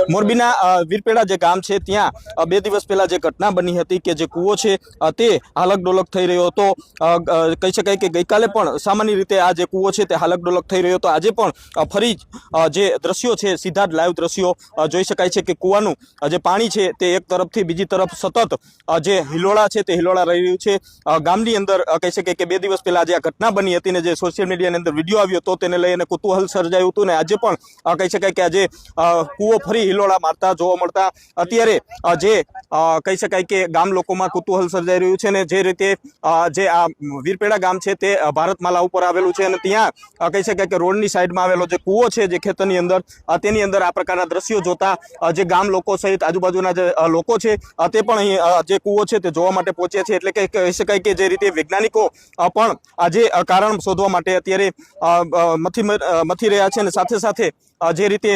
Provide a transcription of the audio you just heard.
મોરબીના વીરપેડા જે ગામ છે ત્યાં 2 દિવસ પહેલા જે ઘટના બની હતી કે જે કૂવો છે તે હાલક ડોલક થઈ રહ્યો હતો। કહી શકાય કે ગઈકાલે પણ સામાન્ય રીતે આ જે કૂવો છે તે હાલક ડોલક થઈ રહ્યો હતો। આજે પણ ફરી જે દ્રશ્યો છે સીધા જ લાઈવ દ્રશ્યો જોઈ શકાય છે કે કૂવાનું જે પાણી છે તે એક તરફથી બીજી તરફ સતત જે હિલોળા છે તે હિલોળા રહી રહ્યું છે। ગામની અંદર કહી શકાય કે 2 દિવસ પહેલા જે આ ઘટના બની હતી ને જે સોશિયલ મીડિયાની અંદર વિડીયો આવ્યો હતો તેને લઈને કુતૂહલ સર્જાયું હતું ને આજે પણ કહી શકાય કે આજે કૂવો ફરી હિલોળા મારતા જોવા મળતા અત્યારે જે કહી શકાય કે ગામ લોકોમાં કુતૂહલ સર્જાઈ રહ્યું છે ને જે રીતે જે આ વીરપેડા ગામ છે તે ભારતમાલા ઉપર આવેલું છે અને ત્યાં કહી શકાય કે રોડની સાઈડમાં આવેલો જે કૂવો છે જે ખેતરની અંદર તેની અંદર આ પ્રકારના દ્રશ્યો જોતા જે ગામ લોકો સહિત આજુબાજુના જે લોકો છે તે પણ અહીં જે કૂવો છે તે જોવા માટે પહોંચ્યા છે। એટલે કે કહી શકાય કે જે રીતે વૈજ્ઞાનિકો પણ આજે કારણ શોધવા માટે અત્યારે મથી રહ્યા છે અને સાથે સાથે જે રીતે